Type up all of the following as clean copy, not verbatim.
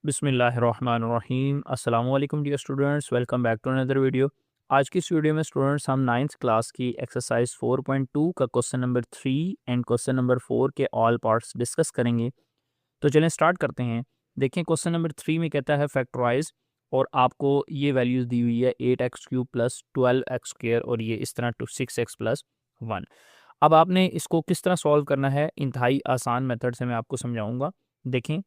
बिस्मिल्लाहिर्रहमानिर्रहीम। अस्सलाम वालेकुम dear students, welcome back to another video. आज की इस वीडियो में स्टूडेंट्स हम 9th क्लास की एक्सरसाइज 4.2 का question number 3 and question number 4 के ऑल पार्ट्स डिस्कस करेंगे। तो चलें स्टार्ट करते हैं। देखें क्वेश्चन नंबर 3 में कहता है फैक्टराइज, और आपको ये वैल्यूज़ दी हुई है 8x³ प्लस 12x² और ये इस तरह 6x प्लस 1। अब आपने इसको किस तरह सॉल्व करना है, इंतहाई आसान मेथड से मैं आपको समझाऊंगा। देखें,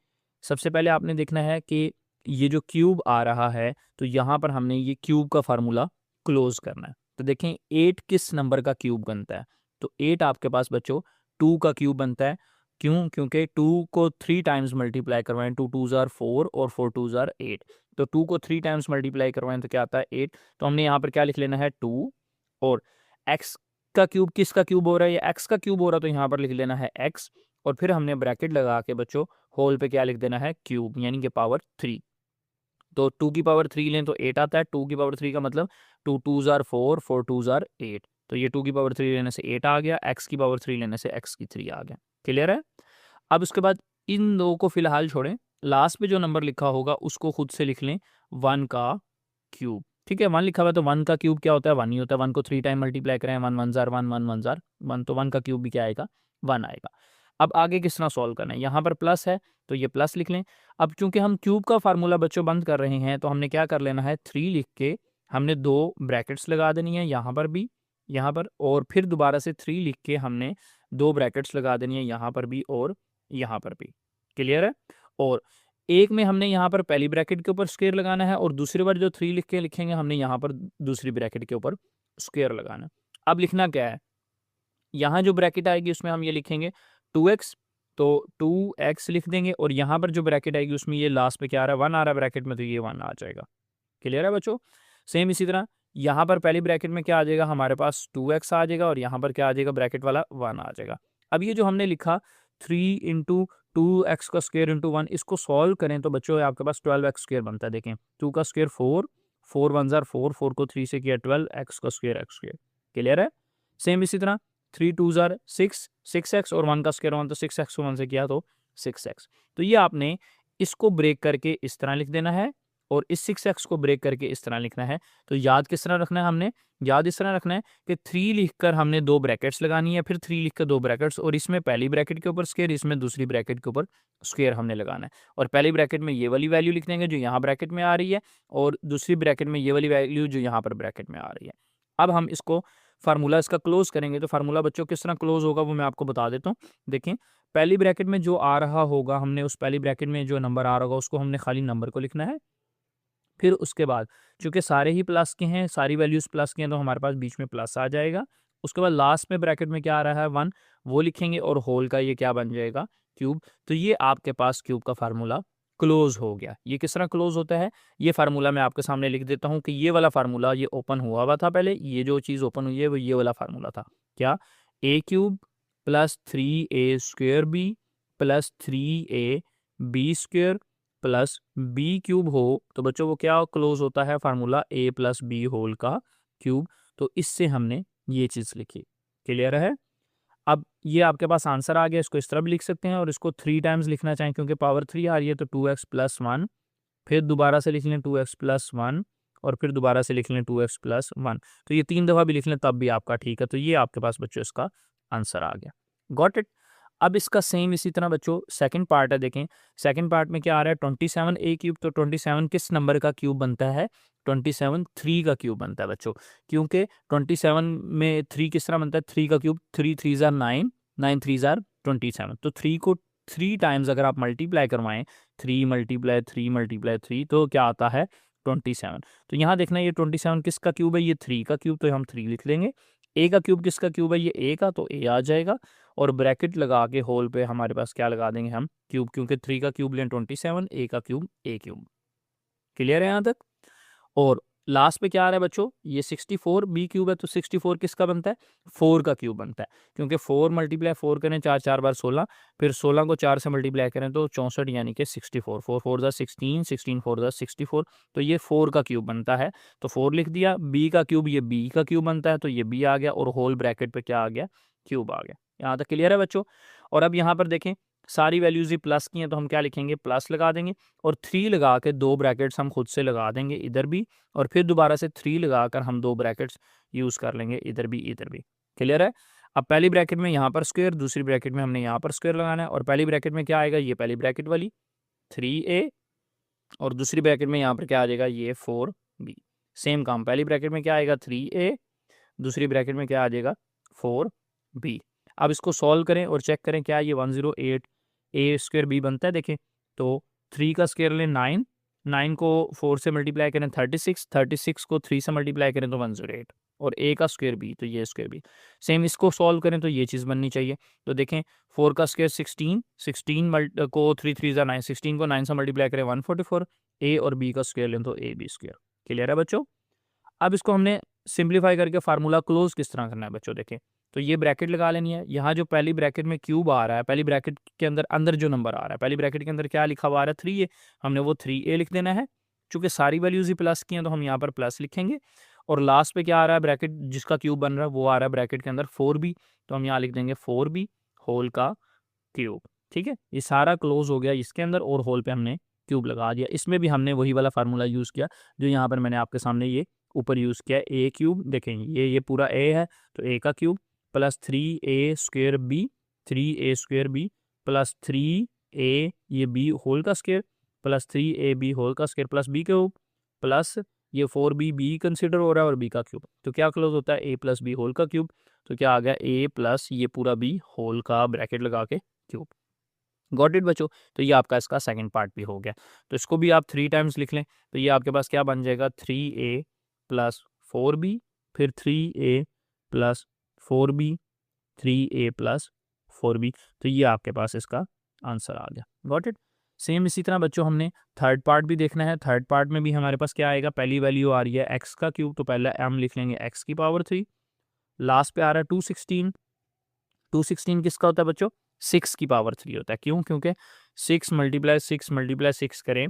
सबसे पहले आपने देखना है कि ये जो क्यूब आ रहा है, तो यहाँ पर हमने ये क्यूब का फार्मूला क्लोज करना है। तो देखें 8 किस नंबर का क्यूब बनता है, तो 8 आपके पास बच्चों 2 का क्यूब बनता है। क्यों? क्योंकि 2 को 3 टाइम्स मल्टीप्लाई करवाएं, 2 2 ज़ार 4 और 4 2 ज़ार 8। तो 2 को 3 टाइम्स मल्टीप्लाई करवाएं तो क्या आता है 8। तो हमने यहाँ पर क्या लिख लेना है 2, और x का क्यूब किसका क्यूब हो रहा है, ये x का क्यूब हो रहा है, तो यहाँ पर लिख लेना है x, और फिर हमने ब्रैकेट लगा के बच्चों होल पे क्या लिख देना है क्यूब, यानी कि पावर 3। तो 2 की पावर 3 लें तो 8 आता है। 2 की पावर 3 का मतलब 2 2 ज़ार 4, 4 2 ज़ार 8। तो ये 2 की पावर 3 लेने से 8 आ गया, x की पावर 3 लेने से x की 3 आ गया। क्लियर है? अब उसके बाद इन दो को फिलहाल छोड़ें, लास्ट पे जो नंबर लिखा होगा उसको खुद से लिख लें 1 का क्यूब। ठीक है, 1 लिखा हुआ है तो 1 का क्यूब क्या होता है 1 ही होता है। 1 को 3 टाइम मल्टीप्लाई करें, 1 1 ज़ार 1 1 1 ज़ार 1, तो 1 का क्यूब भी क्या आएगा 1 आएगा। अब आगे किस तरह सॉल्व करना है, यहाँ पर प्लस है तो ये प्लस लिख लें। अब चूंकि हम क्यूब का फार्मूला बच्चों बंद कर रहे हैं, तो हमने क्या कर लेना है 3 लिख के हमने 2 ब्रैकेट्स लगा देनी है, यहाँ पर भी, यहाँ पर, और फिर दोबारा से 3 लिख के हमने 2 ब्रैकेट्स लगा देनी है, यहाँ पर भी और यहाँ पर भी। क्लियर है? और एक में हमने यहाँ पर पहली ब्रैकेट के ऊपर स्क्वायर लगाना है, और दूसरी बार जो 3 लिख के लिखेंगे हमने यहाँ पर दूसरी ब्रैकेट के ऊपर स्क्वायर लगाना है। अब लिखना क्या है, यहाँ जो ब्रैकेट आएगी उसमें हम ये लिखेंगे 2x, तो 2x लिख देंगे, और यहाँ पर जो ब्रैकेट आएगी उसमें ये लास्ट पे क्या आ रहा है 1 आ रहा है ब्रैकेट में, तो ये 1 आ जाएगा। क्लियर है बच्चों? सेम इसी तरह यहाँ पर पहली ब्रैकेट में क्या आ जाएगा हमारे पास 2x आ जाएगा, और यहाँ पर क्या आ जाएगा ब्रैकेट वाला 1 आ जाएगा। अब ये जो हमने लिखा 3 इंटू 2x का स्क्वायर इंटू 1, इसको सॉल्व करें तो बच्चों आपके पास 12x² बनता है। देखें 2 का स्क्वायर 4, 4 1 ज़ार 4, 4 को 3 से किया 12, x का स्क्वायर x²। क्लियर है? सेम इसी तरह 3 2 ज़ार 6, 6x, और 1 का स्क्वायर 1, तो 6x को 1 से किया तो 6x। तो ये आपने इसको ब्रेक करके इस तरह लिख देना है, और इस 6x को ब्रेक करके इस तरह लिखना है। तो याद किस तरह रखना है हमने, याद इस तरह रखना है कि 3 लिखकर हमने 2 ब्रैकेट्स लगानी है, फिर 3 लिखकर 2 ब्रैकेट्स, और इसमें पहली ब्रैकेट के ऊपर स्क्वायर, इसमें दूसरी ब्रैकेट के ऊपर स्क्वायर हमने लगाना है। और पहली ब्रैकेट में ये वाली वैल्यू लिख देंगे जो यहाँ ब्रैकेट में आ रही है, और दूसरी ब्रैकेट में ये वाली वैल्यू जो यहाँ पर ब्रैकेट में आ रही है। अब हम इसको फार्मूला इसका क्लोज करेंगे, तो फार्मूला बच्चों किस तरह क्लोज होगा वो मैं आपको बता देता हूँ। देखें, पहली ब्रैकेट में जो आ रहा होगा, हमने उस पहली ब्रैकेट में जो नंबर आ रहा होगा उसको हमने खाली नंबर को लिखना है। फिर उसके बाद चूँकि सारे ही प्लस के हैं, सारी वैल्यूज़ प्लस की हैं, तो हमारे पास बीच में प्लस आ जाएगा। उसके बाद लास्ट में ब्रैकेट में क्या आ रहा है 1, वो लिखेंगे, और होल का ये क्या बन जाएगा क्यूब। तो ये आपके पास क्यूब का फार्मूला क्लोज हो गया। ये किस तरह क्लोज होता है, ये फार्मूला मैं आपके सामने लिख देता हूँ कि ये वाला फार्मूला ये ओपन हुआ हुआ था पहले, ये जो चीज़ ओपन हुई है वो ये वाला फार्मूला था। क्या? A cube plus 3a² b plus 3a b square plus b cube हो, तो बच्चों वो क्या क्लोज होता है formula a plus b whole का क्यूब। तो इससे हमने ये चीज़ लिखी। क्लियर है? अब ये आपके पास आंसर आ गया, इसको इस तरह भी लिख सकते हैं, और इसको 3 टाइम्स लिखना चाहें क्योंकि पावर 3 आ रही है, तो 2x प्लस 1, फिर दोबारा से लिख लें 2x प्लस 1, और फिर दोबारा से लिख लें 2x प्लस 1। तो ये 3 दफ़ा भी लिख लें तब भी आपका ठीक है। तो ये आपके पास बच्चों इसका आंसर आ गया। Got it? अब इसका सेम इसी तरह बच्चों सेकंड पार्ट है। देखें सेकंड पार्ट में क्या आ रहा है 27a³, तो 27 किस नंबर का क्यूब बनता है 27 3 का क्यूब बनता है बच्चों। क्योंकि 27 में 3 किस तरह बनता है 3 का क्यूब 3 3 ज़ार 9, 9 3 ज़ार 27। तो 3 को 3 टाइम्स अगर आप मल्टीप्लाई करवाएं 3 मल्टीप्लाई 3 मल्टीप्लाई 3, तो क्या आता है 27। तो यहाँ देखना ये 27 किसका क्यूब है, ये 3 का क्यूब, तो हम 3 लिख लेंगे। ए का क्यूब किसका क्यूब है, ये ए का, तो ए आ जाएगा, और ब्रैकेट लगा के होल पे हमारे पास क्या लगा देंगे हम क्यूब, क्योंकि 3 का क्यूब लें 27, ए का क्यूब ए क्यूब। क्लियर है यहाँ तक? और लास्ट पे क्या आ रहा है बच्चों, ये 64 बी क्यूब है, तो 64 किसका बनता है 4 का क्यूब बनता है। क्योंकि 4 मल्टीप्लाई 4 करें 4 4 बार 16, फिर 16 को 4 से मल्टीप्लाई करें तो 64, यानी कि 64, 4 4 ज़ा 16, 16 4 ज़ा 64, तो ये 4 का क्यूब बनता है। तो 4 लिख दिया। बी का क्यूब, ये बी का क्यूब बनता है, तो ये बी आ गया, और होल ब्रैकेट पे क्या आ गया क्यूब आ गया। यहाँ तक क्लियर है बच्चों? और अब यहाँ पर देखें सारी वैल्यूज़ ही प्लस की हैं तो हम क्या लिखेंगे, प्लस लगा देंगे और 3 लगा के 2 ब्रैकेट्स हम खुद से लगा देंगे इधर भी, और फिर दोबारा से 3 लगाकर हम 2 ब्रैकेट्स यूज़ कर लेंगे इधर भी इधर भी। क्लियर है? अब पहली ब्रैकेट में यहाँ पर स्क्वायर, दूसरी ब्रैकेट में हमने यहाँ पर स्क्वायर लगाना है, और पहली ब्रैकेट में क्या आएगा, ये पहली ब्रैकेट वाली 3a, और दूसरी ब्रैकेट में यहाँ पर क्या आ जाएगा, ये 4b। सेम काम, पहली ब्रैकेट में क्या आएगा 3a, दूसरी ब्रैकेट में क्या आ जाएगा 4b। अब इसको सॉल्व करें और चेक करें क्या ये 108 a स्क्वायर b बनता है। देखें तो 3 का स्क्वायर लें 9, 9 को 4 से मल्टीप्लाई करें 36, 36 को 3 से मल्टीप्लाई करें तो 108, और a का स्क्वायर b तो ये स्क्वायर b। सेम इसको सॉल्व करें तो ये चीज़ बननी चाहिए। तो देखें 4 का स्क्वायर 16, 16 को 3 3 ज़ा 9, 16 को 9 से मल्टीप्लाई करें 144, a और b का स्क्वायर लें तो a b स्क्वायर। क्लियर है बच्चों? अब इसको हमने सिंप्लीफाई करके फार्मूला क्लोज किस तरह करना है बच्चों, देखें तो ये ब्रैकेट लगा लेनी है। यहाँ जो पहली ब्रैकेट में क्यूब आ रहा है, पहली ब्रैकेट के अंदर अंदर जो नंबर आ रहा है, पहली ब्रैकेट के अंदर क्या लिखा हुआ आ रहा है 3a, हमने वो 3a लिख देना है। चूंकि सारी वैल्यूज ही प्लस की हैं तो हम यहाँ पर प्लस लिखेंगे, और लास्ट पे क्या आ रहा है, ब्रैकेट जिसका क्यूब बन रहा है वो आ रहा है ब्रैकेट के अंदर 4b, तो हम यहाँ लिख देंगे 4b होल का क्यूब। ठीक है, ये सारा क्लोज हो गया इसके अंदर, और होल पे हमने क्यूब लगा दिया। इसमें भी हमने वही वाला फार्मूला यूज़ किया जो यहाँ पर मैंने आपके सामने ये ऊपर यूज़ किया, ए क्यूब। देखें ये पूरा ए है तो ए का cube plus 3a square b, 3a square b plus 3a ये b होल का स्क्वेयर प्लस 3ab होल का square plus b cube plus ये 4b b कंसिडर हो रहा है और b का क्यूब, तो क्या क्लोज होता है a प्लस बी होल का क्यूब, तो क्या आ गया a प्लस ये पूरा b होल का ब्रैकेट लगा के क्यूब। गॉट इट बच्चों? तो ये आपका इसका सेकंड पार्ट भी हो गया। तो इसको भी आप 3 टाइम्स लिख लें तो ये आपके पास क्या बन जाएगा 3a प्लस 4b, फिर 3a plus 4b, 3a plus 4b, तो ये आपके पास इसका आंसर आ गया। Got it? सेम इसी तरह बच्चों हमने थर्ड पार्ट भी देखना है। थर्ड पार्ट में भी हमारे पास क्या आएगा, पहली वैल्यू आ रही है x का क्यूब, तो पहले m लिख लेंगे x की पावर 3, लास्ट पे आ रहा है 216, 216 किसका होता है बच्चों, 6 की पावर 3 होता है। क्यों? क्योंकि 6 मल्टीप्लाई 6 करें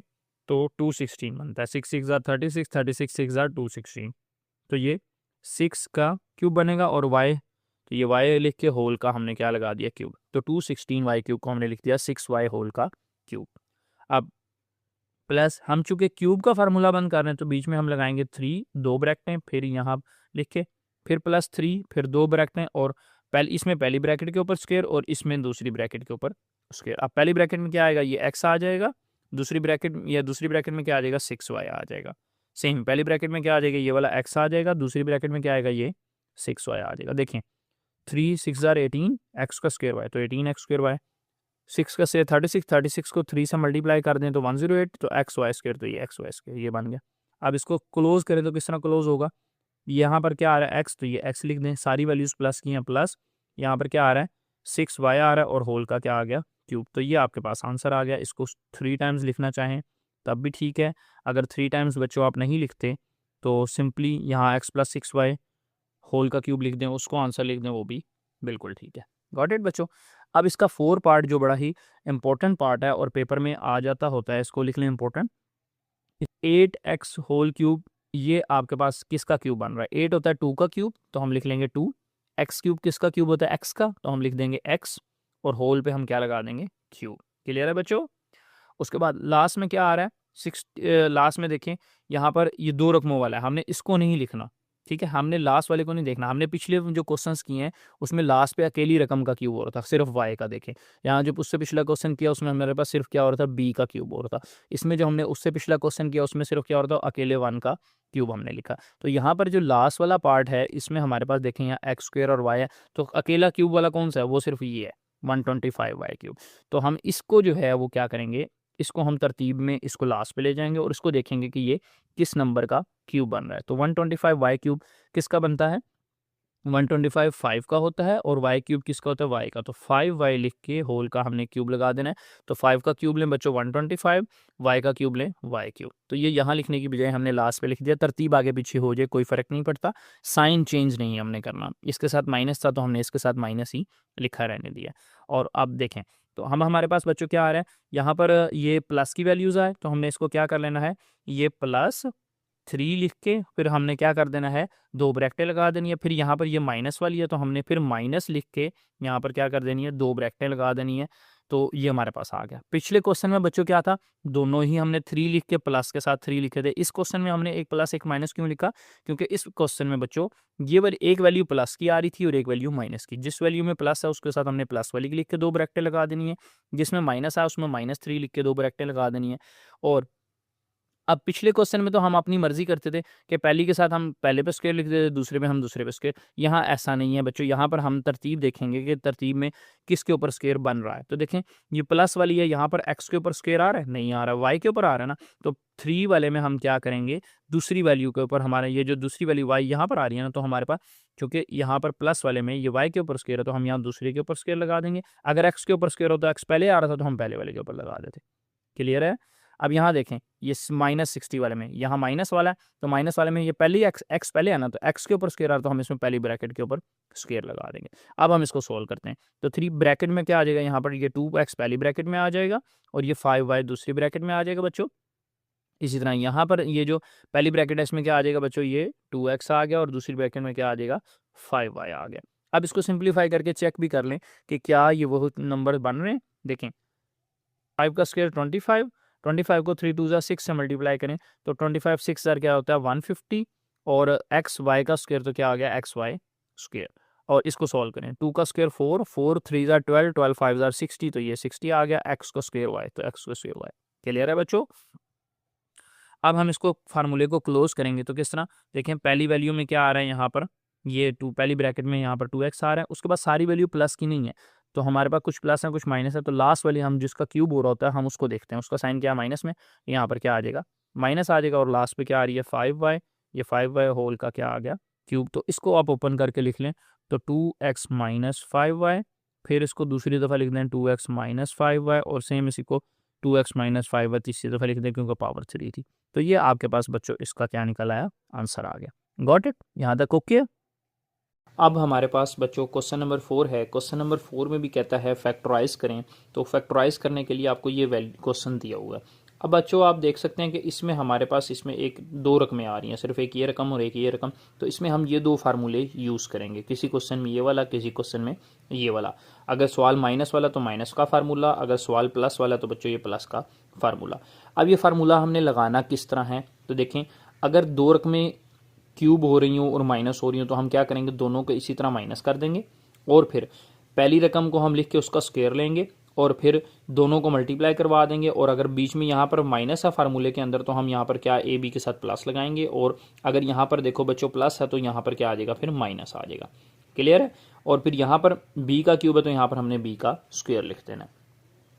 तो 216 बनता है। 6 6 ज़ा 36, 36 6 ज़ा 216, तो ये 6 का क्यूब बनेगा, और y तो ये y लिख के होल का हमने क्या लगा दिया क्यूब, तो 216y क्यूब को हमने लिख दिया 6y होल का क्यूब। अब प्लस हम चूंकि क्यूब का फार्मूला बंद कर रहे हैं तो बीच में हम लगाएंगे 3, 2 ब्रैकेटें, फिर यहाँ लिख के फिर प्लस 3, फिर 2 ब्रैकेटें, और इसमें पहली ब्रैकेट के ऊपर स्क्वायर और इसमें दूसरी ब्रैकेट के ऊपर स्क्वायर। अब पहली ब्रैकेट में क्या आएगा, ये x आ जाएगा, दूसरी ब्रैकेट में क्या आ जाएगा 6y आ जाएगा। सेम पहली ब्रैकेट में क्या आ जाएगा, ये वाला x आ जाएगा, दूसरी ब्रैकेट में क्या आएगा, ये 6y आ जाएगा। देखें 3 6 ज़ार 18, x का स्क्वायर y तो 18x स्क्वायर y, 6 का से 36, 36 को 3 से मल्टीप्लाई कर दें तो 108, तो एक्स वाई स्क्वायर, तो ये एक्स वाई स्क्वायर ये बन गया। अब इसको क्लोज करें तो किस तरह क्लोज होगा, यहाँ पर क्या आ रहा है x, तो ये x लिख दें, सारी वैल्यूज प्लस की हैं, प्लस यहाँ पर क्या आ रहा है 6y आ रहा है, और होल का क्या आ गया क्यूब, तो ये आपके पास आंसर आ गया। इसको 3 टाइम्स लिखना चाहें तब भी ठीक है, अगर 3 टाइम्स बच्चों आप नहीं लिखते तो सिंपली यहाँ x प्लस 6y होल का क्यूब लिख दें, उसको आंसर लिख दें, वो भी बिल्कुल ठीक है। गॉट इट बच्चों? अब इसका 4 पार्ट जो बड़ा ही इंपॉर्टेंट पार्ट है और पेपर में आ जाता होता है, इसको लिख लें इंपॉर्टेंट। 8x होल क्यूब, ये आपके पास किसका क्यूब बन रहा है, 8 होता है 2 का क्यूब तो हम लिख लेंगे 2, x क्यूब किसका क्यूब होता है x का, तो हम लिख देंगे x, और होल पे हम क्या लगा देंगे क्यूब। क्लियर है बच्चों? उसके बाद लास्ट में क्या आ रहा है 6, लास्ट में देखें यहाँ पर ये 2 रकमों वाला है, हमने इसको नहीं लिखना, ठीक है, हमने लास्ट वाले को नहीं देखना। हमने पिछले जो क्वेश्चंस किए हैं उसमें लास्ट पे अकेली रकम का क्यूब हो रहा था, सिर्फ y का। देखें यहाँ जो उससे पिछला क्वेश्चन किया उसमें हमारे पास सिर्फ क्या हो रहा था, b का क्यूब हो रहा था। इसमें जो हमने उससे पिछला क्वेश्चन किया उसमें सिर्फ क्या हो रहा था, अकेले 1 का क्यूब हमने लिखा। तो यहाँ पर जो लास्ट वाला पार्ट है इसमें हमारे पास देखें यहाँ एक्स स्क्वायर और y है, तो अकेला क्यूब वाला कौन सा है, वो सिर्फ ये है 125y क्यूब। तो हम इसको जो है वो क्या करेंगे, इसको हम तरतीब में इसको लास्ट पे ले जाएंगे और इसको देखेंगे कि ये किस नंबर का क्यूब बन रहा है। तो 125y क्यूब किसका बनता है, 125 5 का होता है, और y क्यूब किसका होता है, y का। तो 5y लिख के होल का हमने क्यूब लगा देना है। तो 5 का क्यूब लें बच्चों 125, y का क्यूब लें y क्यूब। तो ये यहाँ लिखने की बजाय हमने लास्ट पे लिख दिया, तरतीब आगे पीछे हो जाए कोई फ़र्क नहीं पड़ता, साइन चेंज नहीं हमने करना। इसके साथ माइनस था तो हमने इसके साथ माइनस ही लिखा रहने दिया। और अब देखें तो हमारे पास बच्चों क्या आ रहा है, यहाँ पर ये प्लस की वैल्यूज़ आए तो हमने इसको क्या कर लेना है, ये प्लस 3 लिख के फिर हमने क्या कर देना है, 2 ब्रैकेटें लगा देनी है। फिर यहाँ पर ये माइनस वाली है तो हमने फिर माइनस लिख के यहाँ पर क्या कर देनी है, 2 ब्रैकेटें लगा देनी है। तो ये हमारे पास आ गया। पिछले क्वेश्चन में बच्चों क्या था, दोनों ही हमने 3 लिख के प्लस के साथ 3 लिखे थे। इस क्वेश्चन में हमने एक प्लस एक माइनस क्यों लिखा, क्योंकि इस क्वेश्चन में बच्चों ये वाली एक वैल्यू प्लस की आ रही थी और एक वैल्यू माइनस की। जिस वैल्यू में प्लस है उसके साथ हमने प्लस वाली लिख के 2 ब्रैकेटें लगा देनी है, जिसमें माइनस है उसमें -3 लिख के 2 ब्रैकेटें लगा देनी है। और अब पिछले क्वेश्चन में तो हम अपनी मर्जी करते थे कि पहली के साथ हम पहले पे स्क्वायर लिख देते थे, दूसरे में हम दूसरे पे स्क्वायर। यहाँ ऐसा नहीं है बच्चों, यहाँ पर हम तरतीब देखेंगे कि तरतीब में किसके ऊपर स्क्वायर बन रहा है। तो देखें ये प्लस वाली है, यहाँ पर एक्स के ऊपर स्क्वायर आ रहा है, नहीं आ रहा है, वाई के ऊपर आ रहा है ना। तो 3 वाले में हम क्या करेंगे, दूसरी वैल्यू के ऊपर हमारा ये जो दूसरी वैल्यू वाई यहाँ पर आ रही है ना, तो हमारे पास चूंकि यहाँ पर प्लस वाले में ये वाई के ऊपर स्क्वायर है तो हम यहाँ दूसरे के ऊपर स्क्वायर लगा देंगे। अगर एक्स के ऊपर स्क्वायर होता, एक्स पहले आ रहा था तो हम पहले वाले के ऊपर लगा देते। क्लियर है। अब यहाँ देखें ये -60 वाले में यहाँ माइनस वाला है, तो माइनस वाले में ये पहले एक्स पहले है ना, तो एक्स के ऊपर स्क्वायर आ रहा तो हम इसमें पहली ब्रैकेट के ऊपर स्क्वायर लगा देंगे। अब हम इसको सोल्व करते हैं, तो 3 ब्रैकेट में क्या आ जाएगा, यहाँ पर ये 2x पहली ब्रैकेट में आ जाएगा और ये 5y दूसरी ब्रैकेट में आ जाएगा बच्चों। इसी तरह यहाँ पर ये जो पहली ब्रैकेट है इसमें क्या आ जाएगा बच्चों, ये 2x आ गया और दूसरी ब्रैकेट में क्या आ जाएगा, 5y आ गया। अब इसको सिंप्लीफाई करके चेक भी कर लें कि क्या ये वो नंबर बन रहे हैं। देखें 5 का स्क्वायर 25 को 3 2 6 से मल्टीप्लाई करें तो 25 6 सर क्या होता है 150 और एक्स वाई का स्क्वायर तो क्या आ गया एक्स वाई स्क्वायर। और इसको सॉल्व करें, 2 का स्क्वायर 4 4 3 जार 12 12 5 जार 60 तो ये 60 आ गया, एक्स का स्क्वायर वाई तो एक्स का स्क्वायर वाई। क्लियर है बच्चों। अब हम इसको फार्मूले को क्लोज करेंगे तो किस तरह, देखें पहली वैल्यू में क्या आ रहा है, यहाँ पर ये 2 पहली ब्रैकेट में यहाँ पर 2x आ रहा है, उसके बाद सारी वैल्यू प्लस की नहीं है, तो हमारे पास कुछ प्लस है कुछ माइनस है। तो लास्ट वाली हम जिसका क्यूब हो रहा होता है हम उसको देखते हैं, उसका साइन क्या है माइनस में, यहाँ पर क्या आ जाएगा माइनस आ जाएगा और लास्ट पे क्या आ रही है 5y, ये 5y होल का क्या आ गया क्यूब। तो इसको आप ओपन करके लिख लें तो 2x माइनस 5y, फिर इसको दूसरी दफ़ा लिख दें 2x माइनस 5y और सेम इसी को 2x माइनस 5y तीसरी दफ़ा लिख दें क्योंकि पावर 3 थी। तो ये आपके पास बच्चों इसका क्या निकल आया, आंसर आ गया। गॉट इट, यहाँ तक ओके। अब हमारे पास बच्चों क्वेश्चन नंबर 4 है। क्वेश्चन नंबर 4 में भी कहता है फैक्टराइज करें, तो फैक्टराइज करने के लिए आपको ये क्वेश्चन दिया हुआ है। अब बच्चों आप देख सकते हैं कि इसमें हमारे पास इसमें एक दो रकमें आ रही हैं, सिर्फ एक ये रकम और एक ये रकम। तो इसमें हम ये दो फार्मूले यूज़ करेंगे, किसी क्वेश्चन में ये वाला किसी क्वेश्चन में ये वाला। अगर सवाल माइनस वाला तो माइनस का फार्मूला, अगर सवाल प्लस वाला तो बच्चों ये प्लस का फार्मूला। अब ये फार्मूला हमने लगाना किस तरह है, तो देखें अगर दो रकमें क्यूब हो रही हूँ और माइनस हो रही हूँ तो हम क्या करेंगे, दोनों को इसी तरह माइनस कर देंगे और फिर पहली रकम को हम लिख के उसका स्क्वायर लेंगे और फिर दोनों को मल्टीप्लाई करवा देंगे। और अगर बीच में यहाँ पर माइनस है फार्मूले के अंदर तो हम यहाँ पर क्या ए बी के साथ प्लस लगाएंगे, और अगर यहाँ पर देखो बच्चों प्लस है तो यहाँ पर क्या आ जाएगा फिर माइनस आ जाएगा। क्लियर है। और फिर यहाँ पर बी का क्यूब है तो यहाँ पर हमने बी का स्क्वायर लिख देना है।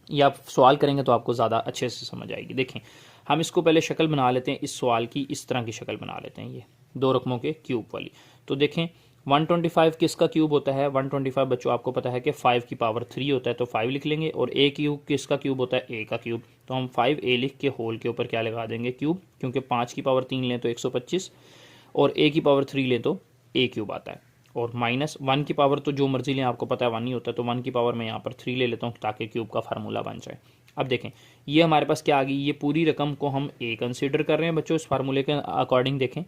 या आप सवाल करेंगे तो आपको ज़्यादा अच्छे से समझ आएगी। देखें हम इसको पहले शक्ल बना लेते हैं, इस सवाल की इस तरह की शक्ल बना लेते हैं, ये दो रकमों के क्यूब वाली। तो देखें 125 किसका क्यूब होता है, 125 बच्चों आपको पता है कि 5 की पावर 3 होता है तो 5 लिख लेंगे। और ए क्यूब किसका क्यूब होता है, ए का क्यूब, तो हम 5a लिख के होल के ऊपर क्या लगा देंगे क्यूब, क्योंकि 5 की पावर 3 लें तो 125 और a की पावर 3 लें तो a क्यूब आता है। और -1 की पावर तो जो मर्जी लें आपको पता है 1 ही होता है, तो 1 की पावर मैं यहाँ पर 3 ले लेता हूँ ताकि क्यूब का फार्मूला बन जाए। अब देखें ये हमारे पास क्या आ गई, ये पूरी रकम को हम a कंसीडर कर रहे हैं बच्चों, इस फार्मूले के अकॉर्डिंग देखें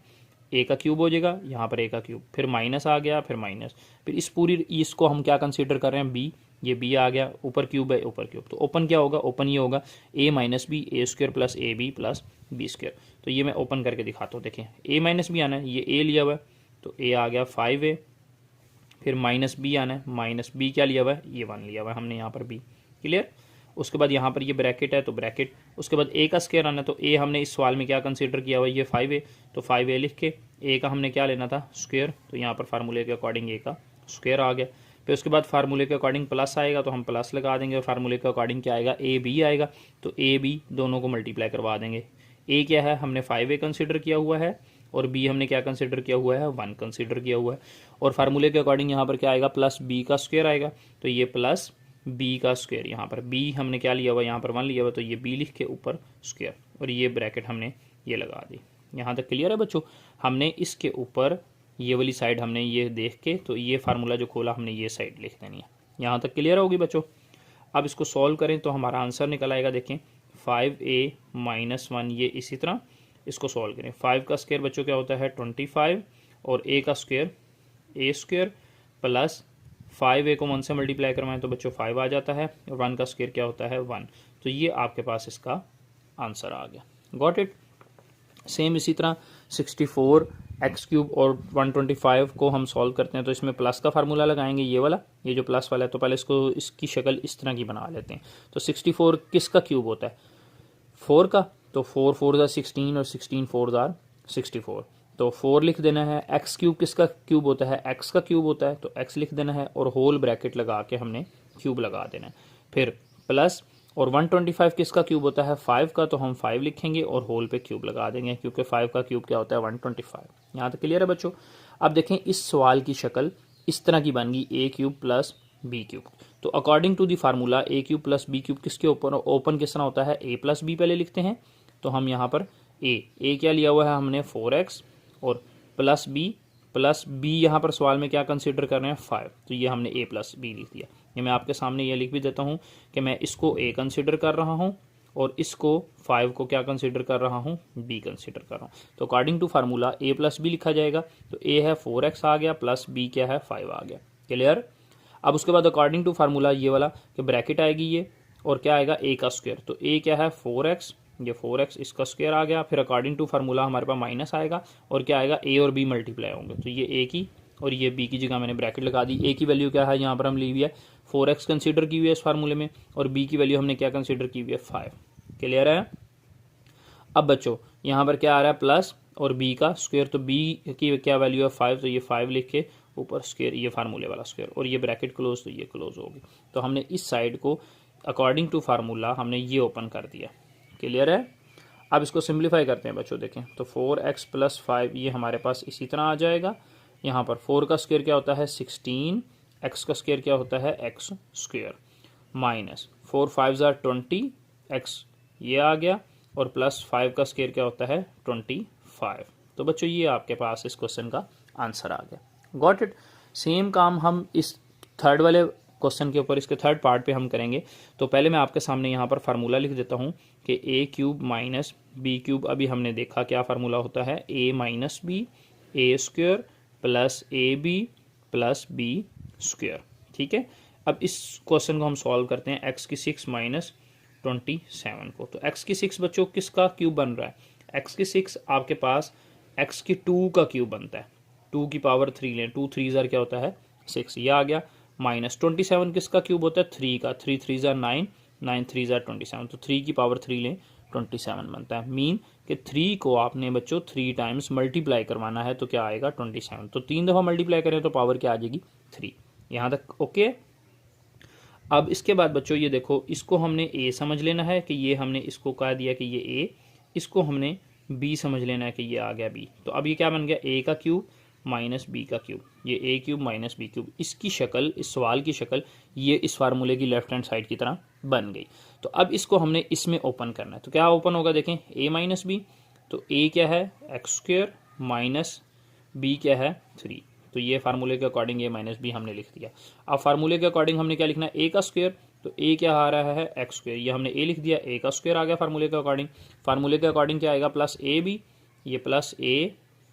a का क्यूब हो जाएगा, यहाँ पर a का क्यूब, फिर माइनस आ गया, फिर माइनस, फिर इस पूरी इसको हम क्या कंसीडर कर रहे हैं b, ये b आ गया, ऊपर क्यूब है ऊपर क्यूब, तो ओपन क्या होगा, ओपन ये होगा a minus b a square plus a b plus b square. तो ये मैं ओपन करके दिखाता हूँ, देखें a माइनस बी आना है, ये a लिया हुआ है तो a आ गया 5a, फिर माइनस बी आना है, माइनस बी क्या लिया हुआ है, ये 1 लिया हुआ है हमने यहाँ पर b। क्लियर। उसके बाद यहाँ पर ये ब्रैकेट है तो ब्रैकेट, उसके बाद a का स्क्वायर आना है, तो a हमने इस सवाल में क्या कंसीडर किया हुआ है, ये 5a, तो 5a लिख के a का हमने क्या लेना था स्क्वायर, तो यहाँ पर फार्मूले के अकॉर्डिंग a का स्क्वायर आ गया। फिर उसके बाद फार्मूले के अकॉर्डिंग प्लस आएगा तो हम प्लस लगा देंगे, और फार्मूले के अकॉर्डिंग क्या आएगा a b आएगा, तो a b दोनों को मल्टीप्लाई करवा देंगे। a क्या है हमने 5a कंसिडर किया हुआ है और b हमने क्या कंसिडर किया हुआ है 1 कंसिडर किया हुआ है। और फार्मूले के अकॉर्डिंग यहाँ पर क्या आएगा प्लस b का स्क्वायर आएगा, तो ये प्लस b का स्क्वायर, यहाँ पर b हमने क्या लिया हुआ, यहाँ पर 1 लिया हुआ, तो ये b लिख के ऊपर स्क्वायर, और ये ब्रैकेट हमने ये लगा दी। यहाँ तक क्लियर है बच्चों। हमने इसके ऊपर ये वाली साइड हमने ये देख के तो ये फार्मूला जो खोला हमने ये साइड लिख देनी है। यहाँ तक क्लियर होगी बच्चों। अब इसको सॉल्व करें तो हमारा आंसर निकल आएगा, देखें 5a माइनस 1, ये इसी तरह इसको सॉल्व करें। 5 का स्क्वायर बच्चों क्या होता है 25 और a का square a square plus 5a को 1 से मल्टीप्लाई करवाएं तो बच्चों 5 आ जाता है, और 1 का स्क्वायर क्या होता है 1। तो ये आपके पास इसका आंसर आ गया। Got it. सेम इसी तरह 64 एक्स क्यूब और 125 को हम सॉल्व करते हैं तो इसमें प्लस का फार्मूला लगाएंगे, ये वाला, ये जो प्लस वाला है। तो पहले इसको, इसकी शक्ल इस तरह की बना लेते हैं। तो 64 किसका क्यूब होता है? 4 का। तो 4 4 ज़ा 16 और 16 4 ज़ा 64। तो 4 लिख देना है। एक्स क्यूब किसका क्यूब होता है? एक्स का क्यूब होता है, तो एक्स लिख देना है और होल ब्रैकेट लगा के हमने क्यूब लगा देना है। फिर प्लस, और 125 किसका क्यूब होता है? 5 का, तो हम 5 लिखेंगे और होल पे क्यूब लगा देंगे, क्योंकि 5 का क्यूब क्या होता है? 125। यहाँ तक क्लियर है बच्चों? अब देखें इस सवाल की शक्ल इस तरह की बन गई, a cube plus b cube. तो according to the formula a cube plus b cube किसके ऊपर ओपन किस तरह होता है? ए प्लस बी पहले लिखते हैं। तो हम यहाँ पर ए क्या लिया हुआ है हमने? 4x, और प्लस बी यहाँ पर सवाल में क्या कंसिडर कर रहे हैं? 5। तो ये हमने ए प्लस बी लिख दिया। ये मैं आपके सामने ये लिख भी देता हूँ कि मैं इसको ए कंसिडर कर रहा हूँ और इसको 5 को क्या कंसिडर कर रहा हूँ? बी कंसिडर कर रहा हूँ। तो according to formula a plus b लिखा जाएगा। तो ए है 4x आ गया, प्लस बी क्या है? 5 आ गया। क्लियर? अब उसके बाद अकॉर्डिंग टू फार्मूला ये वाला कि ब्रैकेट आएगी ये, और क्या आएगा? ए का स्क्वायर। तो ए क्या है? 4x, ये 4x इसका स्क्वायर आ गया। फिर अकॉर्डिंग टू फार्मूला हमारे पास माइनस आएगा, और क्या आएगा? ए और बी मल्टीप्लाई होंगे। तो ये ए की और ये बी की जगह मैंने ब्रैकेट लगा दी। ए की वैल्यू क्या है यहाँ पर हम ली हुई है? 4x कंसिडर की हुई है इस फार्मूले में, और बी की वैल्यू हमने क्या कंसिडर की हुई है? 5। क्लियर है? अब बच्चों यहाँ पर क्या आ रहा है? प्लस और बी का स्क्वायर। तो बी की क्या वैल्यू है? 5। तो ये 5 लिख के ऊपर स्क्वायर, ये फार्मूले वाला स्क्वायर, और ये ब्रैकेट क्लोज, तो ये क्लोज होगी। तो हमने इस साइड को अकॉर्डिंग टू फार्मूला हमने ये ओपन कर दिया। क्लियर है? अब इसको सिंप्लीफाई करते हैं बच्चों। देखें तो 4x प्लस 5 ये हमारे पास इसी तरह आ जाएगा। यहाँ पर 4 का स्क्वायर क्या होता है? 16, x का स्क्वायर क्या होता है? x स्क्वायर, माइनस 4 5 ज़ा 20, x ये आ गया, और प्लस 5 का स्क्वायर क्या होता है? 25। तो बच्चों ये आपके पास इस क्वेश्चन का आंसर आ गया। Got it. सेम काम हम इस थर्ड वाले क्वेश्चन के ऊपर, इसके थर्ड पार्ट पे हम करेंगे। तो पहले मैं आपके सामने यहाँ पर फार्मूला लिख देता हूँ कि a cube minus b cube, अभी हमने देखा क्या फार्मूला होता है? A minus b, a square plus a b plus b square. ठीक है। अब इस क्वेश्चन को हम सॉल्व करते हैं। एक्स की 6 माइनस 27 को। तो एक्स की 6 बच्चों किसका क्यूब बन रहा है? एक्स की 6 आपके पास एक्स की 2 का क्यूब बनता है। 2 की पावर 3 लें, 2 3 ज़ा क्या होता है? 6, ये आ गया। माइनस 27 किसका क्यूब होता है? 3 का। 3 3 ज़ा 9, 9 3 ज़ा 27। तो 3 की पावर 3 लें, 27 बनता है। मीन कि 3 को आपने बच्चों 3 टाइम्स मल्टीप्लाई करवाना है, तो क्या आएगा? 27। तो 3 दफ़ा मल्टीप्लाई करें तो पावर क्या आ जाएगी? 3। यहाँ तक ओके। अब इसके बाद बच्चों ये देखो, इसको हमने ए समझ लेना है कि ये हमने इसको कह दिया कि ये ए, इसको हमने बी समझ लेना है कि ये आ गया बी। तो अब ये क्या बन गया? ए का क्यूब माइनस बी का क्यूब, ये ए क्यूब माइनस बी क्यूब। इसकी शक्ल, इस सवाल की शक्ल ये इस फार्मूले की लेफ्ट हैंड साइड की तरह बन गई। तो अब इसको हमने इसमें ओपन करना है। तो क्या ओपन होगा? देखें ए माइनस बी, तो ए क्या है? एक्स स्क्वायर माइनस बी क्या है? 3। तो ये फार्मूले के अकॉर्डिंग ए माइनस बी हमने लिख दिया। अब फार्मूले के अकॉर्डिंग हमने क्या लिखना है? ए का स्क्वायर। तो ए क्या आ रहा है? X square. ये हमने ए लिख दिया, ए का स्क्वायर आ गया फार्मूले के अकॉर्डिंग। फार्मूले के अकॉर्डिंग क्या आएगा? प्लस ए बी, ये प्लस ए,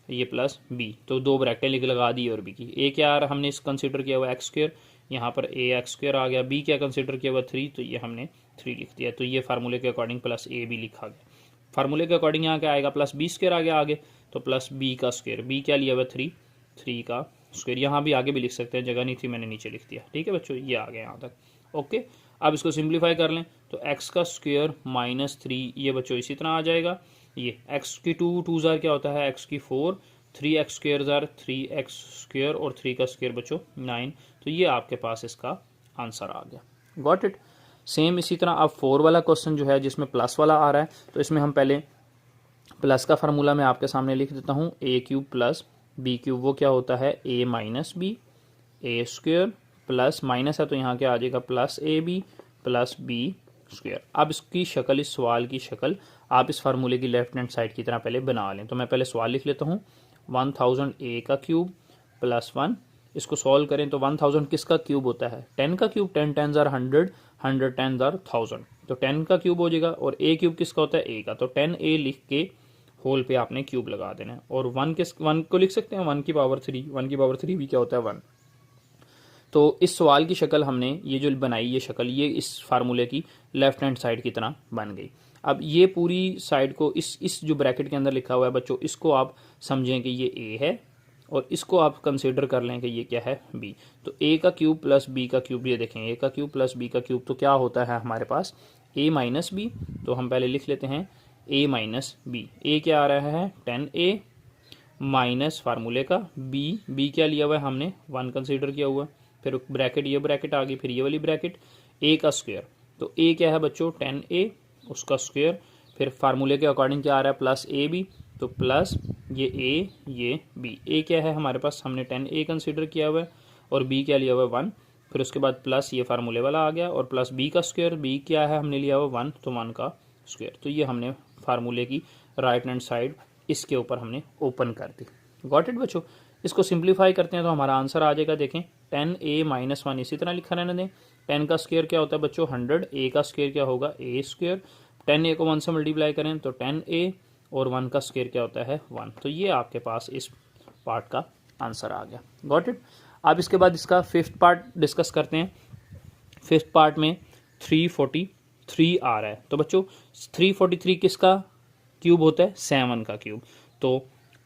ये प्लस बी। तो 2 ब्रैकेट लिख लगा दी और बी की। ए क्या आ रहा हमने इस कंसिडर किया हुआ? X square. यहाँ पर ए एक्स स्क्वायर आ गया। बी क्या कंसिडर किया हुआ? 3। तो ये हमने 3 लिख दिया। तो ये फार्मूले के अकॉर्डिंग प्लस ए बी लिखा गया। फार्मूले के अकॉर्डिंग यहाँ क्या आएगा? प्लस बी स्क्वायर आ गया आगे, तो प्लस बी का स्क्वायर। बी क्या लिया हुआ? 3, 3 का स्क्वायर। यहाँ भी आगे भी लिख सकते हैं, जगह नहीं थी मैंने नीचे लिख दिया। ठीक है बच्चों, ये आ गया यहाँ तक। ओके। अब इसको सिंप्लीफाई कर लें तो एक्स का स्क्वायर माइनस 3, ये बच्चों इसी तरह आ जाएगा। ये एक्स की 2 2 ज़ार क्या होता है? एक्स की 4, 3 एक्स स्क्वायर ज़ार 3 एक्स स्क्वायर, और 3 का स्क्वायर बच्चों 9। तो ये आपके पास इसका आंसर आ गया। Got it. सेम इसी तरह अब 4 वाला क्वेश्चन जो है जिसमें प्लस वाला आ रहा है, तो इसमें हम पहले प्लस का फार्मूला मैं आपके सामने लिख देता हूँ। A cube plus b cube, वो क्या होता है? A minus b, a square plus minus है तो यहाँ क्या आ जाएगा? Plus a b plus b square. अब इसकी शक्ल, इस सवाल की शक्ल आप इस फार्मूले की लेफ्ट हैंड साइड की तरह पहले बना लें। तो मैं पहले सवाल लिख लेता हूँ। 1000 ए का क्यूब प्लस 1, इसको सॉल्व करें तो 1000 किसका क्यूब होता है? 10 का क्यूब। 10 10 ज़ार 100, 100 10 ज़ार 1000। तो 10 का क्यूब हो जाएगा। और ए क्यूब किसका होता है? ए का। तो 10 ए लिख के होल पे आपने क्यूब लगा देना है। और 1 को लिख सकते हैं 1 की पावर 3, 1 की पावर 3 भी क्या होता है? 1। तो इस सवाल की शक्ल हमने ये जो बनाई, ये शक्ल ये इस फार्मूले की लेफ्ट हैंड साइड की तरह बन गई। अब ये पूरी साइड को इस जो ब्रैकेट के अंदर लिखा हुआ है बच्चों, इसको आप समझें कि ये ए है और इसको आप कंसीडर कर लें कि ये क्या है, बी। तो ए का क्यूब प्लस बी का क्यूब, ये देखें ए का क्यूब प्लस बी का क्यूब, तो क्या होता है हमारे पास ए माइनस बी। तो हम पहले लिख लेते हैं ए माइनस बी। ए क्या आ रहा है 10a माइनस फार्मूले का बी क्या लिया हुआ है हमने 1 कंसीडर किया हुआ है, फिर ब्रैकेट ये ब्रैकेट आ गई, फिर ये वाली ब्रैकेट ए का स्क्वायर। तो ए क्या है बच्चों 10a उसका स्क्वायर, फिर फार्मूले के अकॉर्डिंग क्या आ रहा है प्लस ए बी, तो प्लस ये ए ये बी। ए क्या है हमारे पास हमने 10a कंसीडर किया हुआ है और बी क्या लिया हुआ है 1, फिर उसके बाद प्लस ये फार्मूले वाला आ गया और प्लस बी का स्क्वायर, बी क्या है हमने लिया हुआ 1 तो 1 का स्क्वायर। तो ये हमने फार्मूले की राइट हैंड साइड इसके ऊपर हमने ओपन कर दी। गॉट इट बच्चों। इसको सिंप्लीफाई करते हैं तो हमारा आंसर आ जाएगा, देखें 10a माइनस 1 इसी तरह लिखा रहने दें। 10 का स्क्वायर क्या होता है बच्चों 100, a का स्क्वायर क्या होगा a स्क्वायर, 10a को 1 से मल्टीप्लाई करें तो 10a और 1 का स्क्वायर क्या होता है 1। तो ये आपके पास इस पार्ट का आंसर आ गया। Got it. अब इसके बाद इसका फिफ्थ पार्ट डिस्कस करते हैं। फिफ्थ पार्ट में 343 आ रहा है। तो बच्चों 343 किसका क्यूब होता है 7 का क्यूब। तो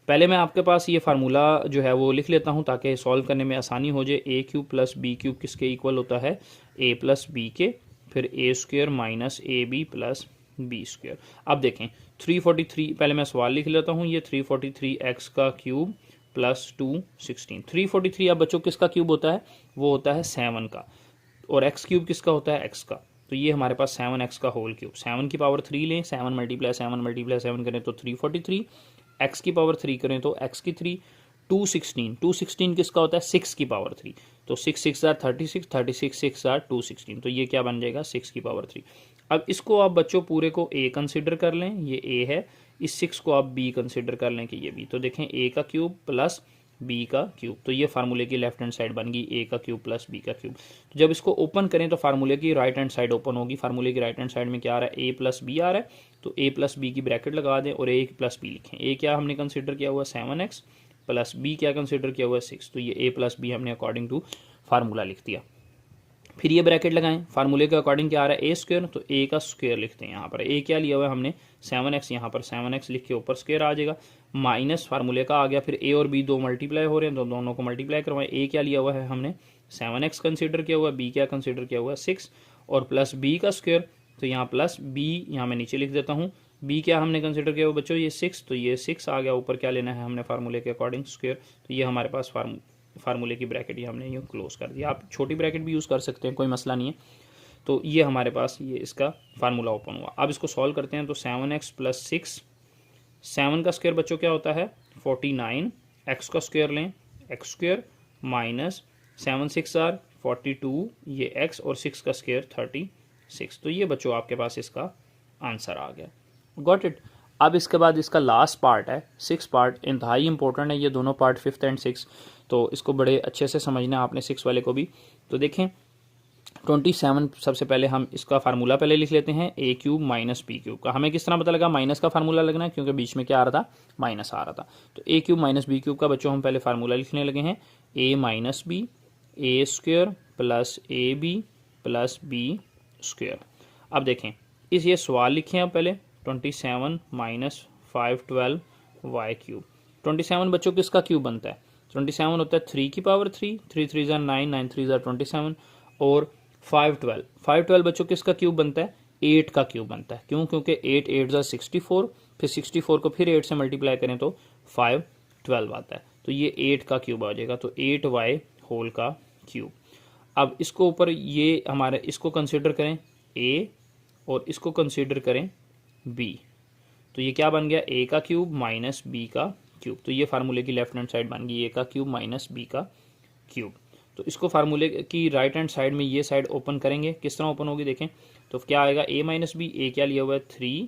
पहले मैं आपके पास ये फार्मूला जो है वो लिख लेता हूँ ताकि सॉल्व करने में आसानी हो जाए। A cube plus b cube किसके इक्वल होता है ए प्लस बी के, फिर a square minus a b plus b square. अब देखें 343, पहले मैं सवाल लिख लेता हूँ, ये 343x का क्यूब प्लस 216। 343 अब बच्चों किसका क्यूब होता है, वो होता है 7 का, और एक्स क्यूब किसका होता है x का। तो ये हमारे पास 7x का होल क्यूब, 7 की पावर 3 लें, 7 मल्टीप्लाई 7 करें तो 343, x की पावर 3 करें तो x की 3, 216 किसका होता है 6 की पावर 3, तो 6 6 36, 36 6 216, तो ये क्या बन जाएगा 6 की पावर 3। अब इसको आप बच्चों पूरे को a कंसिडर कर लें, ये a है, इस 6 को आप b कंसिडर कर लें कि ये b। तो देखें a का क्यूब प्लस बी का क्यूब, तो ये फार्मूले की लेफ्ट हैंड साइड बन गई ए का क्यूब प्लस बी का क्यूब। तो जब इसको ओपन करें तो फार्मूले की राइट हैंड साइड ओपन होगी। फार्मूले की राइट हैंड साइड में क्या आ रहा है ए प्लस बी आ रहा है, तो ए प्लस बी की ब्रैकेट लगा दें और ए प्लस बी लिखें। ए क्या हमने कंसिडर किया हुआ 7x प्लस बी क्या कंसिडर किया हुआ 6, तो ये ए प्लस बी हमने अकॉर्डिंग टू फार्मूला लिख दिया। फिर ये ब्रैकेट लगाएं, फार्मूले के अकॉर्डिंग क्या आ रहा है ए स्क्वायर, तो ए का स्क्वायर लिखते हैं यहाँ पर। ए क्या लिया हुआ है हमने 7x, यहाँ पर 7x लिख के ऊपर स्क्वायर आ जाएगा, माइनस फार्मूले का आ गया। फिर ए और बी दो मल्टीप्लाई हो रहे हैं तो दोनों को मल्टीप्लाई करवाएं। ए क्या लिया हुआ है हमने 7x कंसिडर किया हुआ है, बी क्या कंसिडर किया हुआ है 6, और प्लस बी का स्क्वायर, तो यहाँ प्लस बी यहाँ मैं नीचे लिख देता हूँ। बी क्या हमने कंसिडर किया हुआ बच्चों ये 6, तो ये 6 आ गया, ऊपर क्या लेना है हमने फार्मूले के अकॉर्डिंग स्क्वायर। तो ये हमारे पास फार्मूले की ब्रैकेट ये हमने यूँ क्लोज कर दिया। आप छोटी ब्रैकेट भी यूज़ कर सकते हैं, कोई मसला नहीं है। तो ये हमारे पास ये इसका फार्मूला ओपन हुआ। अब इसको सॉल्व करते हैं तो 7x प्लस 6, 7 का स्क्वायर बच्चों क्या होता है 49, x का स्क्वायर लें x स्क्वायर माइनस 7 6 42, ये x और 6 का स्क्वायर 36। तो ये बच्चों आपके पास इसका आंसर आ गया। Got it. अब इसके बाद इसका लास्ट पार्ट है 6 पार्ट, इंतहाई इंपॉर्टेंट है ये दोनों पार्ट 5th एंड 6, तो इसको बड़े अच्छे से समझना है आपने 6 वाले को भी। तो देखें 27, सबसे पहले हम इसका फार्मूला पहले लिख लेते हैं ए क्यूब माइनस बी क्यूब का। हमें किस तरह पता लगा माइनस का फार्मूला लगना है, क्योंकि बीच में क्या आ रहा था माइनस आ रहा था। तो a cube minus b cube का बच्चों हम पहले फार्मूला लिखने लगे हैं, a minus b a square plus a b plus b square. अब देखें इस ये सवाल लिखे हैं पहले 27 माइनस 512 वाई क्यूब। 27 बच्चों किसका क्यूब बनता है 27 होता है 3 की पावर 3, 3 3 9, 9 3 27, और 512 बच्चों किसका क्यूब बनता है 8 का क्यूब बनता है। क्यों, क्योंकि 8 8 64, फिर 64 को फिर 8 से मल्टीप्लाई करें तो 512 आता है। तो ये 8 का क्यूब आ जाएगा, तो 8y होल का क्यूब। अब इसको ऊपर ये हमारे इसको कंसिडर करें a और इसको कंसिडर करें b, तो ये क्या बन गया a का क्यूब माइनस b का क्यूब। तो ये फार्मूले की लेफ्ट हैंड साइड बन गई a का क्यूब माइनस b का क्यूब। तो इसको फार्मूले की राइट हैंड साइड में ये साइड ओपन करेंगे, किस तरह ओपन होगी देखें। तो क्या आएगा a माइनस बी, a क्या लिया हुआ है 3,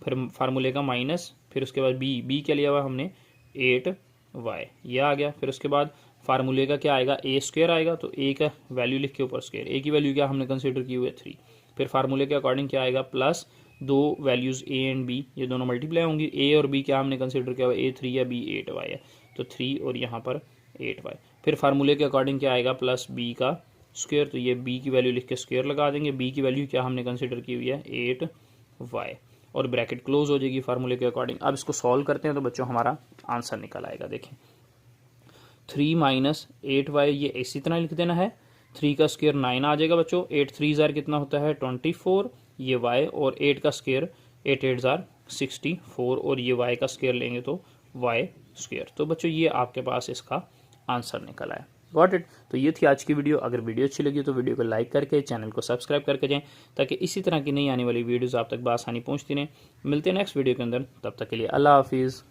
फिर फार्मूले का माइनस, फिर उसके बाद b क्या लिया हुआ है हमने 8y, ये आ गया। फिर उसके बाद फार्मूले का क्या आएगा a स्क्वायर आएगा, तो a का वैल्यू लिख के ऊपर स्क्वायर, a की वैल्यू क्या हमने कंसिडर की हुई है 3। फिर फार्मूले के अकॉर्डिंग क्या आएगा प्लस दो वैल्यूज़ a एंड b, ये दोनों मल्टीप्लाई होंगी। a और b क्या हमने कंसिडर किया हुआ a 3 या b 8y है, तो 3 और यहाँ पर 8y। फिर फार्मूले के अकॉर्डिंग क्या आएगा, प्लस बी का स्क्वायर, तो ये बी की वैल्यू लिख के स्क्वायर लगा देंगे। बी की वैल्यू क्या हमने कंसिडर की हुई है, 8y, और ब्रैकेट क्लोज हो जाएगी फार्मूले के अकॉर्डिंग। अब इसको सॉल्व करते हैं तो बच्चों हमारा आंसर निकल आएगा। देखें 3 माइनस 8y, ये इसी तरह लिख देना है। 3 का स्क्वायर 9 आ जाएगा बच्चों, 8 3 ज़ार कितना होता है 24, ये y, और 8 का स्क्वायर 8 8 ज़ार 64, और ये y का स्क्वायर लेंगे तो y स्क्वायर। तो बच्चों ये आपके पास इसका आंसर निकल आया। Got it. तो ये थी आज की वीडियो। अगर वीडियो अच्छी लगी तो वीडियो को लाइक करके चैनल को सब्सक्राइब करके जाएं, ताकि इसी तरह की नई आने वाली वीडियोस आप तक बआसानी पहुंचती रहें। मिलते हैं नेक्स्ट वीडियो के अंदर, तब तक के लिए अल्लाह हाफिज़।